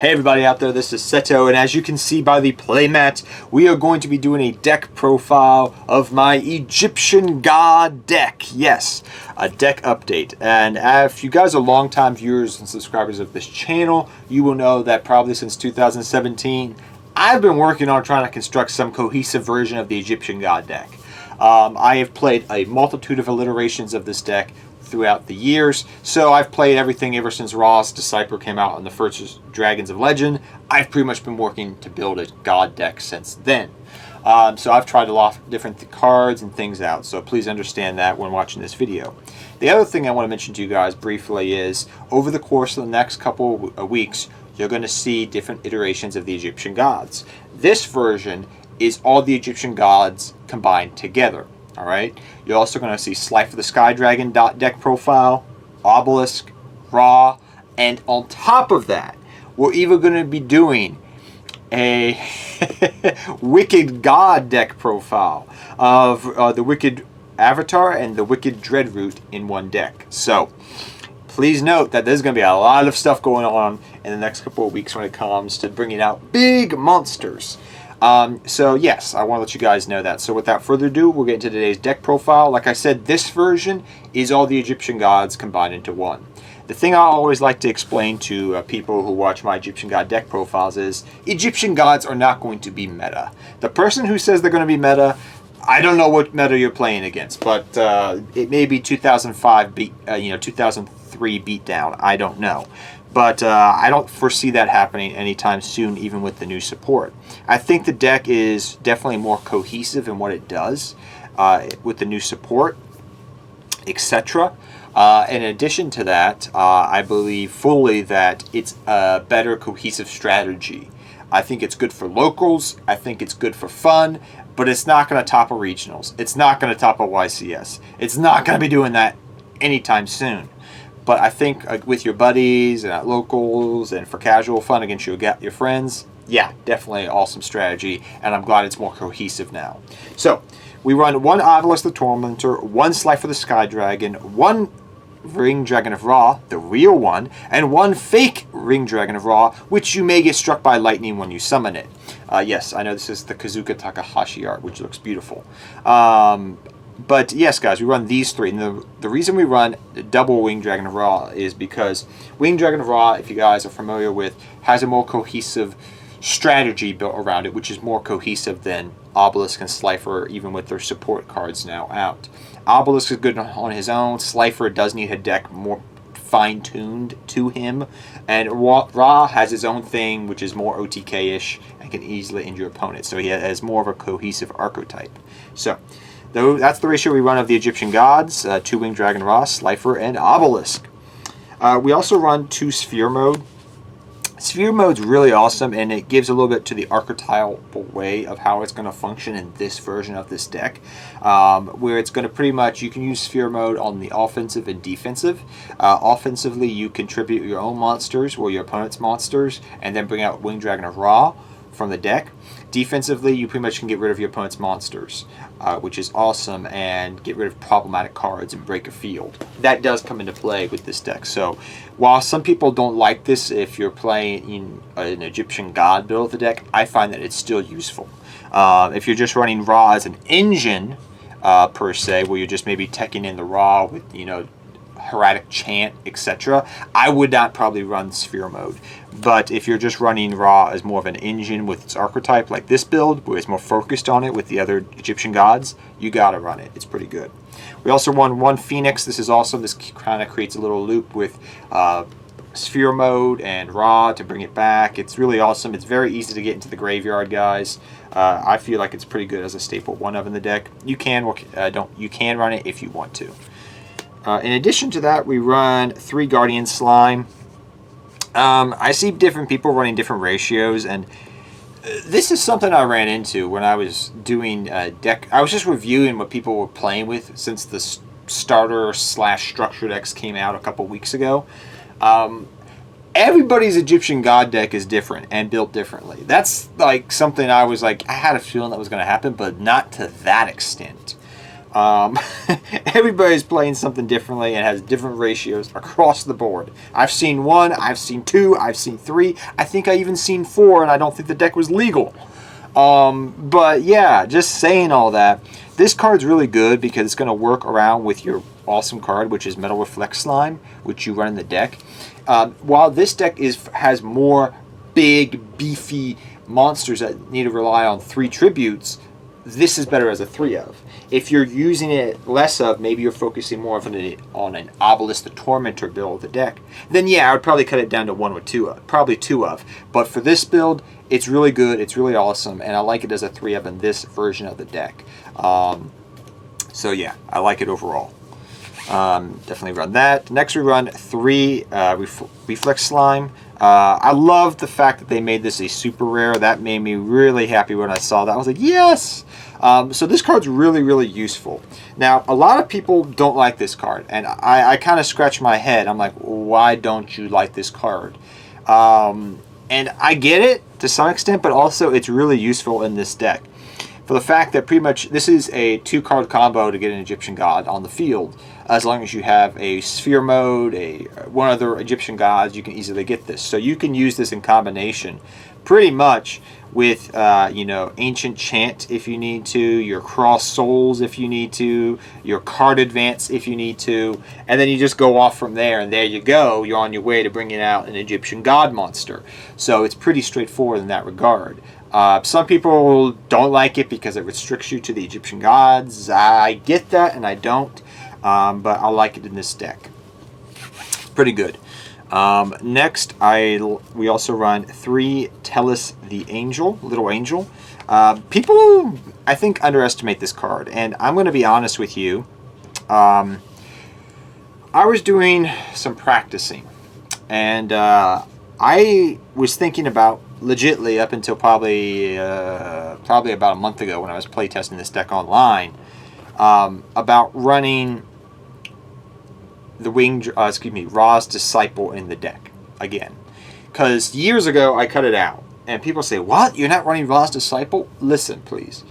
Hey everybody out there, this is Seto, and as you can see by the playmat, we are going to be doing a deck profile of my Egyptian God deck. Yes, a deck update. And if you guys are longtime viewers and subscribers of this channel, you will know that probably since 2017, I've been working on trying to construct some cohesive version of the Egyptian God deck. I have played a multitude of iterations of this deck throughout the years, so I've played everything ever since Raw's Decipher came out on the first Dragons of Legend. I've pretty much been working to build a God deck since then. So I've tried a lot of different cards and things out, so please understand that when watching this video. The other thing I want to mention to you guys briefly is, over the course of the next couple of weeks, you're going to see different iterations of the Egyptian gods. This version is all the Egyptian gods combined together. Alright, you're also going to see Slife of the Sky Dragon deck profile, Obelisk, Ra, and on top of that, we're even going to be doing a Wicked God deck profile of the Wicked Avatar and the Wicked Dreadroot in one deck. So, please note that there's going to be a lot of stuff going on in the next couple of weeks when it comes to bringing out big monsters. So yes, I want to let you guys know that. So without further ado, we'll get into today's deck profile. Like I said, this version is all the Egyptian gods combined into one. The thing I always like to explain to people who watch my Egyptian god deck profiles is Egyptian gods are not going to be meta. The person who says they're going to be meta, I don't know what meta you're playing against, but it may be 2005 2003 beatdown. I don't know. But I don't foresee that happening anytime soon, even with the new support. I think the deck is definitely more cohesive in what it does with the new support, etc. In addition to that, I believe fully that it's a better cohesive strategy. I think it's good for locals. I think it's good for fun. But it's not going to top a regionals. It's not going to top a YCS. It's not going to be doing that anytime soon. But I think with your buddies and at locals and for casual fun against your friends, yeah, definitely an awesome strategy. And I'm glad it's more cohesive now. So we run one Obelisk the Tormentor, one Slife of the Sky Dragon, one Ring Dragon of Ra, the real one, and one fake Ring Dragon of Ra, which you may get struck by lightning when you summon it. Yes, I know this is the Kazuka Takahashi art, which looks beautiful. But yes, guys, we run these three. And the reason we run double Winged Dragon of Ra is because Winged Dragon of Ra, if you guys are familiar with, has a more cohesive strategy built around it, which is more cohesive than Obelisk and Slifer, even with their support cards now out. Obelisk is good on his own. Slifer does need a deck more fine-tuned to him. And Ra has his own thing, which is more OTK-ish and can easily injure opponents. So he has more of a cohesive archetype. So that's the ratio we run of the Egyptian gods, 2 Winged Dragon Ra, Slifer, and Obelisk. We also run 2 Sphere Mode. Sphere Mode's really awesome, and it gives a little bit to the archetypal way of how it's going to function in this version of this deck, where it's going to pretty much, you can use Sphere Mode on the offensive and defensive. Offensively, you contribute your own monsters or your opponent's monsters, and then bring out Winged Dragon of Ra from the deck. Defensively, you pretty much can get rid of your opponent's monsters, which is awesome, and get rid of problematic cards and break a field. That does come into play with this deck. So while some people don't like this if you're playing in an Egyptian god build of the deck, I find that it's still useful. If you're just running Ra as an engine, per se, where you're just maybe teching in the Ra with, Hieratic Chant, etc., I would not probably run Sphere Mode. But if you're just running Ra as more of an engine with its archetype, like this build, where it's more focused on it with the other Egyptian gods, you gotta run it. It's pretty good. We also run one Phoenix. This is awesome. This kind of creates a little loop with Sphere Mode and Ra to bring it back. It's really awesome. It's very easy to get into the graveyard, guys. I feel like it's pretty good as a staple one of in the deck. You can run it if you want to. In addition to that, we run 3 Guardian Slime. I see different people running different ratios, and this is something I ran into when I was doing deck. I was just reviewing what people were playing with since the starter/structure decks came out a couple weeks ago. Everybody's Egyptian god deck is different and built differently. That's like something I was like, I had a feeling that was going to happen, but not to that extent. Everybody's playing something differently and has different ratios across the board. I've seen 1, I've seen 2, I've seen 3. I think I even seen 4, and I don't think the deck was legal. But yeah, just saying all that. This card's really good because it's going to work around with your awesome card, which is Metal Reflex Slime, which you run in the deck. While this deck has more big, beefy monsters that need to rely on 3 tributes, this is better as a 3 of. If you're using it less of, maybe you're focusing more on an Obelisk the Tormentor build of the deck, then yeah, I would probably cut it down to 1 or 2 of, probably 2 of. But for this build, it's really good, it's really awesome, and I like it as a 3 of in this version of the deck. So yeah, I like it overall. Definitely run that. Next we run 3 Reflex Slime. I love the fact that they made this a super rare. That made me really happy when I saw that. I was like, yes! So this card's really, really useful. Now, a lot of people don't like this card, and I kind of scratch my head. I'm like, why don't you like this card? And I get it to some extent, but also it's really useful in this deck. For the fact that pretty much this is a 2-card combo to get an Egyptian God on the field. As long as you have a Sphere mode, one other Egyptian gods, you can easily get this. So you can use this in combination pretty much with, you know, Ancient Chant if you need to, your Cross Souls if you need to, your Card Advance if you need to, and then you just go off from there, and there you go. You're on your way to bringing out an Egyptian God monster. So it's pretty straightforward in that regard. Some people don't like it because it restricts you to the Egyptian gods. I get that, and I don't. But I like it in this deck. Pretty good. Next, we also run 3 Tellus the Angel, Little Angel. People, I think, underestimate this card, and I'm going to be honest with you. I was doing some practicing, and I was thinking about, legitly up until probably about a month ago when I was playtesting this deck online, about running the Ra's Disciple in the deck again. Because years ago I cut it out, and people say, "What? You're not running Ra's Disciple?" Listen, please,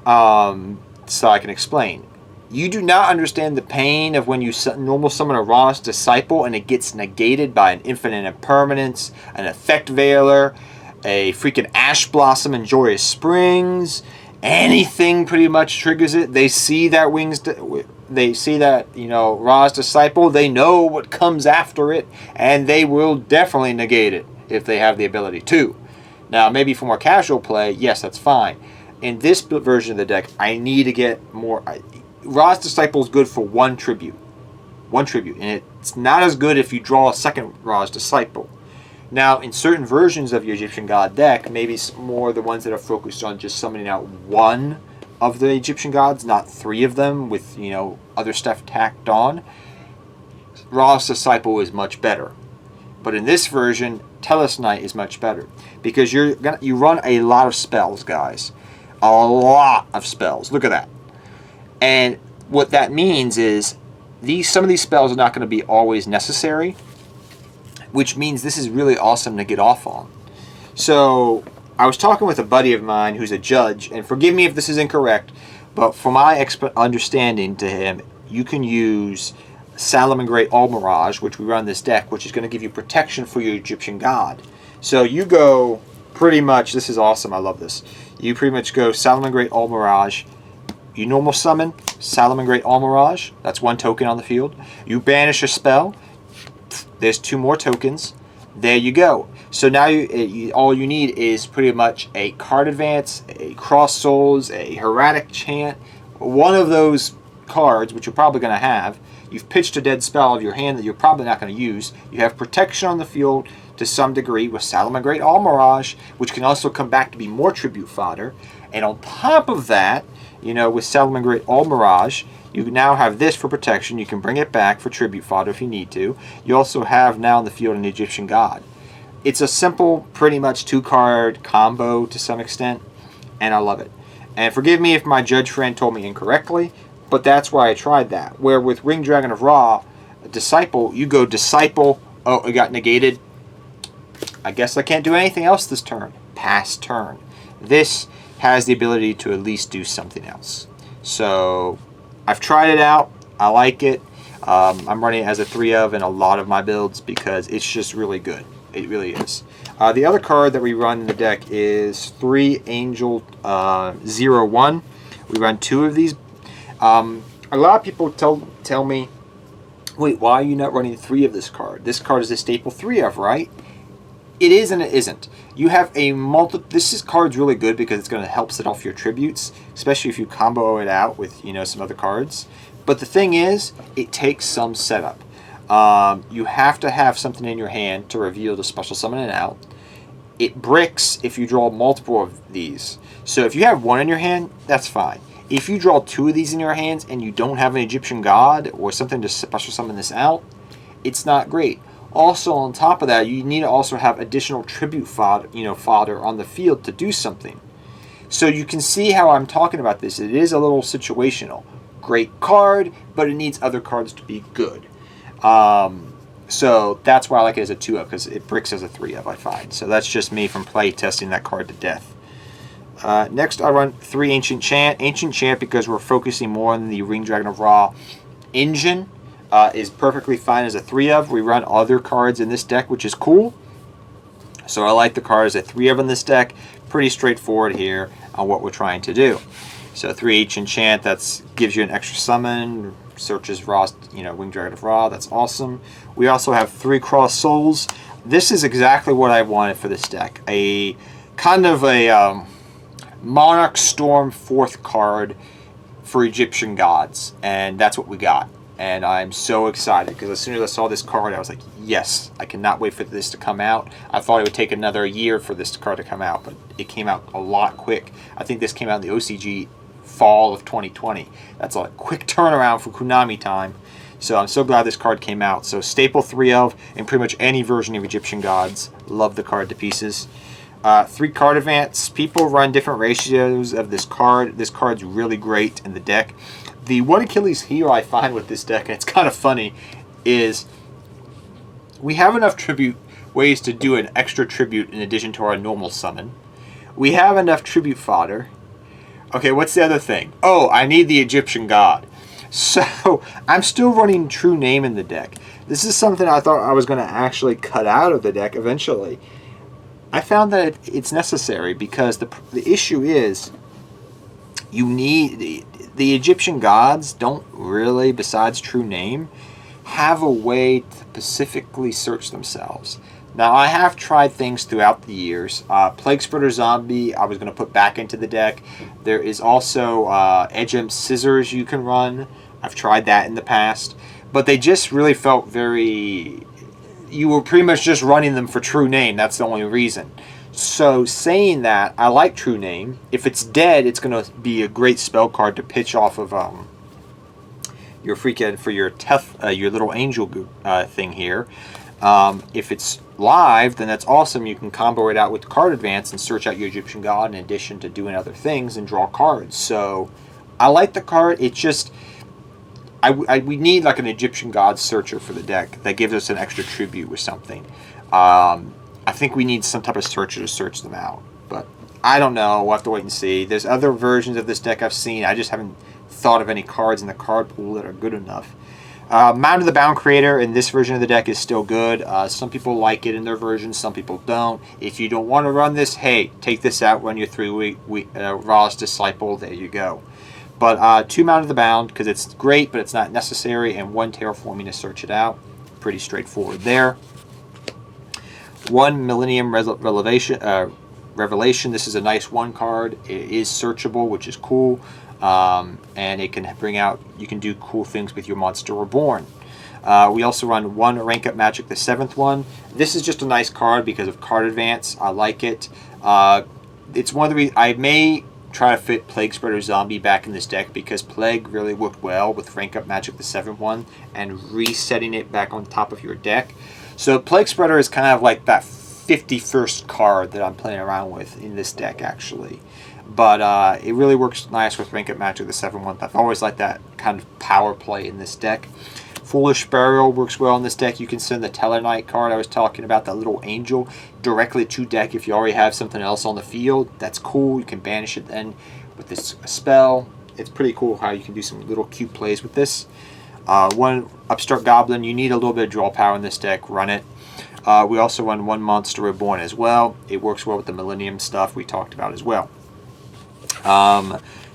so I can explain. You do not understand the pain of when you normal summon a Ra's Disciple and it gets negated by an Infinite Impermanence, an Effect Veiler, a freaking Ash Blossom in Joyous Springs. Anything pretty much triggers it. They see that they see that, you know, Ra's Disciple. They know what comes after it, and they will definitely negate it if they have the ability to. Now, maybe for more casual play, yes, that's fine. In this version of the deck, I need to get more. Ra's Disciple is good for 1 tribute. 1 tribute. And it's not as good if you draw a second Ra's Disciple. Now, in certain versions of your Egyptian God deck, maybe more the ones that are focused on just summoning out 1 of the Egyptian gods, not 3 of them with, you know, other stuff tacked on, Ra's Disciple is much better. But in this version, Tellus Knight is much better because you run a lot of spells, guys. A lot of spells. Look at that. And what that means is some of these spells are not going to be always necessary, which means this is really awesome to get off on. So I was talking with a buddy of mine who's a judge, and forgive me if this is incorrect, but for my understanding to him, you can use Salamangreat Almirage, which we run this deck, which is going to give you protection for your Egyptian God. So you go pretty much, this is awesome, I love this. You pretty much go Salamangreat Almirage, you normal summon Salamangreat Almirage, that's 1 token on the field. You banish a spell, there's 2 more tokens, there you go. So now all you need is pretty much a Card Advance, a Cross Souls, a Hieratic Chant, one of those cards, which you're probably going to have. You've pitched a dead spell of your hand that you're probably not going to use. You have protection on the field to some degree with Salamangreat Almirage, which can also come back to be more tribute fodder. And on top of that, you know, with Salamangreat Almirage, you now have this for protection. You can bring it back for tribute fodder if you need to. You also have now in the field an Egyptian God. It's a simple, pretty much 2-card combo to some extent, and I love it. And forgive me if my judge friend told me incorrectly, but that's why I tried that. Where with Ring Dragon of Ra, Disciple, you go Disciple, oh, it got negated. I guess I can't do anything else this turn. Pass turn. This has the ability to at least do something else. So I've tried it out. I like it. I'm running it as a 3 of in a lot of my builds because it's just really good. It really is. The other card that we run in the deck is 3 Angel 0-1. We run 2 of these. A lot of people tell me, wait, why are you not running 3 of this card? This card is a staple 3 of, right? It is and it isn't. You have a this card's really good because it's going to help set off your tributes, especially if you combo it out with, you know, some other cards. But the thing is, it takes some setup. You have to have something in your hand to reveal the special summon it out. It bricks if you draw multiple of these. So if you have 1 in your hand, that's fine. If you draw 2 of these in your hands and you don't have an Egyptian god or something to special summon this out, it's not great. Also, on top of that, you need to also have additional tribute fodder on the field to do something. So you can see how I'm talking about this. It is a little situational. Great card, but it needs other cards to be good. So that's why I like it as a 2 of, because it bricks as a 3 of, I find. So that's just me from play testing that card to death. Next, I run 3 Ancient Chant. Ancient Chant, because we're focusing more on the Ring Dragon of Ra engine, is perfectly fine as a 3 of. We run other cards in this deck, which is cool. So I like the card as a 3 of in this deck. Pretty straightforward here on what we're trying to do. So 3 Ancient Chant, that gives you an extra summon. Searches Ra, Winged Dragon of Ra. That's awesome. We also have 3 Cross Souls. This is exactly what I wanted for this deck. A kind of a Monarch Storm 4th card for Egyptian gods, and that's what we got. And I'm so excited because as soon as I saw this card, I was like, yes, I cannot wait for this to come out. I thought it would take another year for this card to come out, but it came out a lot quick. I think this came out in the OCG fall of 2020. That's a quick turnaround for Konami time. So I'm so glad this card came out. So staple 3 of in pretty much any version of Egyptian gods. Love the card to pieces. 3 card advance. People run different ratios of this card. This card's really great in the deck. The one Achilles heel I find with this deck, and it's kind of funny, is we have enough tribute ways to do an extra tribute in addition to our normal summon. We have enough tribute fodder. Okay, what's the other thing? Oh, I need the Egyptian god. So I'm still running True Name in the deck. This is something I thought I was going to actually cut out of the deck eventually. I found that it's necessary because the issue is you need the Egyptian gods don't really, besides True Name, have a way to specifically search themselves. Now, I have tried things throughout the years. Plague Spreader Zombie, I was going to put back into the deck. There is also Edgem Scissors you can run. I've tried that in the past. But they just really felt very... You were pretty much just running them for True Name. That's the only reason. So, saying that, I like True Name. If it's dead, it's going to be a great spell card to pitch off of your freaking for your your little angel thing here. If it's live, then that's awesome. You can combo it out with card advance and search out your Egyptian god in addition to doing other things and draw cards. So, I like the card. It's just... we need like an Egyptian god searcher for the deck that gives us an extra tribute with something. I think we need some type of searcher to search them out. But I don't know. We'll have to wait and see. There's other versions of this deck I've seen. I just haven't thought of any cards in the card pool that are good enough. Mound of the Bound Creator in this version of the deck is still good. Some people like it in their version. Some people don't. If you don't want to run this, hey, take this out. Run your 3 Ra's Disciple. There you go. But 2 Mound of the Bound, because it's great, but it's not necessary, and 1 Terraforming to search it out. Pretty straightforward there. 1 Millennium Revelation. This is a nice 1 card. It is searchable, which is cool. And it can bring out, you can do cool things with your Monster Reborn. We also run 1 Rank Up Magic, the 7th one. This is just a nice card because of card advance. I like it. It's one of the reasons I may try to fit Plague Spreader Zombie back in this deck because Plague really worked well with Rank Up Magic, the 7th one, and resetting it back on top of your deck. So Plague Spreader is kind of like that 51st card that I'm playing around with in this deck, actually. But it really works nice with Rank Up Magic, the 7th one. I've always liked that kind of power play in this deck. Foolish Burial works well in this deck. You can send the Tellarknight card I was talking about, that little angel, directly to deck if you already have something else on the field. That's cool. You can banish it then with this spell. It's pretty cool how you can do some little cute plays with this. One Upstart Goblin, you need a little bit of draw power in this deck, run it. We also run one Monster Reborn as well. It works well with the Millennium stuff we talked about as well.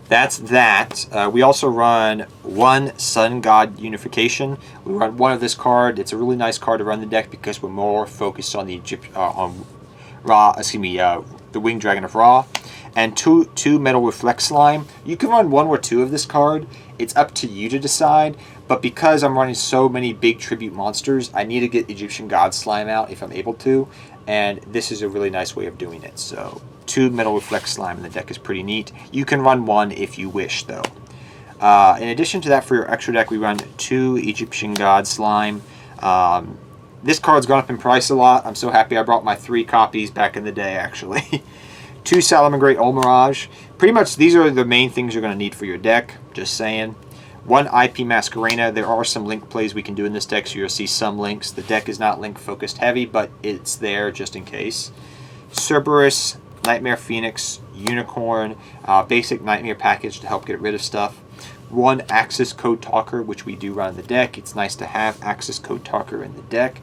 That's that. We also run one Sun God Unification. We run one of this card. It's a really nice card to run the deck because we're more focused on the the Winged Dragon of Ra. And two Metal Reflex Slime. You can run one or two of this card. It's up to you to decide. But because I'm running so many big tribute monsters, I need to get Egyptian God Slime out if I'm able to. And this is a really nice way of doing it. So 2 Metal Reflex Slime in the deck is pretty neat. You can run one if you wish, though. In addition to that, for your extra deck, we run 2 Egyptian God Slime. This card's gone up in price a lot. I'm so happy I brought my 3 copies back in the day, actually. 2 Salamangreat Olmirage. Pretty much these are the main things you're going to need for your deck. Just saying. 1 IP Masquerena. There are some link plays we can do in this deck, so you'll see some links. The deck is not link focused heavy, but it's there just in case. Cerberus, Nightmare Phoenix, Unicorn, basic Nightmare package to help get rid of stuff. 1 Axis Code Talker, which we do run in the deck. It's nice to have Axis Code Talker in the deck.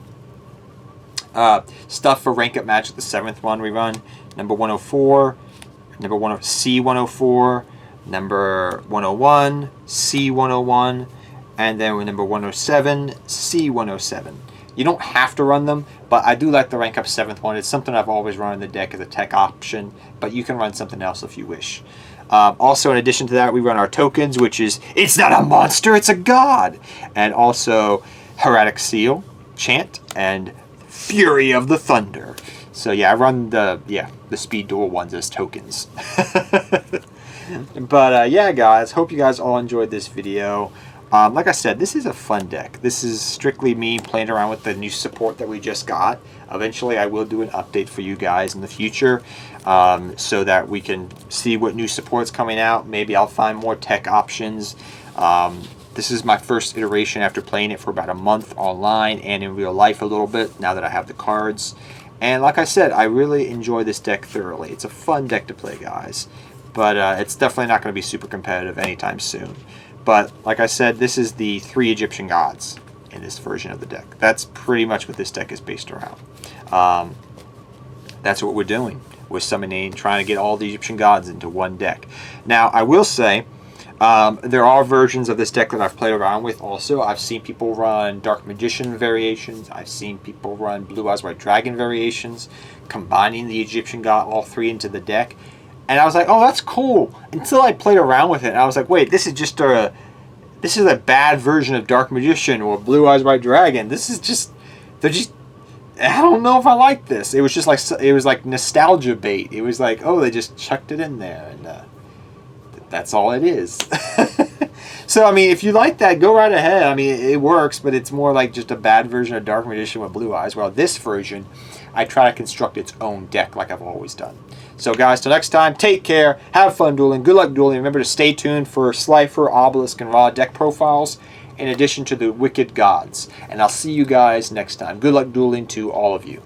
Stuff for rank up magic, the 7th one we run. Number 104, number C104, number 101, C101, and then number 107, C107. You don't have to run them, but I do like the rank up 7th one. It's something I've always run in the deck as a tech option, but you can run something else if you wish. Also, in addition to that, we run our tokens, which is, it's not a monster, it's a god! And also, Hieratic Seal, Chant, and Fury of the Thunder. So yeah, I run the speed duel ones as tokens. But yeah, guys, hope you guys all enjoyed this video. Like I said, this is a fun deck. This is strictly me playing around with the new support that we just got. Eventually, I will do an update for you guys in the future so that we can see what new support's coming out. Maybe I'll find more tech options. This is my first iteration after playing it for about a month online and in real life a little bit, now that I have the cards. And like I said, I really enjoy this deck thoroughly. It's a fun deck to play, guys. But it's definitely not going to be super competitive anytime soon. But like I said, this is the 3 Egyptian gods in this version of the deck. That's pretty much what this deck is based around. That's what we're doing. We're summoning, trying to get all the Egyptian gods into one deck. Now, I will say, there are versions of this deck that I've played around with also. I've seen people run Dark Magician variations. I've seen people run Blue Eyes White Dragon variations, combining the Egyptian god, all 3 into the deck. And I was like, oh, that's cool. Until I played around with it, and I was like, wait, this is just a bad version of Dark Magician or Blue Eyes White Dragon. This is just, I don't know if I like this. It was just like, it was like nostalgia bait. It was like, oh, they just chucked it in there, and that's all it is. So, I mean, if you like that, go right ahead. I mean, it works, but it's more like just a bad version of Dark Magician with Blue Eyes. Well, this version, I try to construct its own deck like I've always done. So, guys, till next time, take care, have fun dueling, good luck dueling. Remember to stay tuned for Slifer, Obelisk, and Ra deck profiles, in addition to the Wicked Gods. And I'll see you guys next time. Good luck dueling to all of you.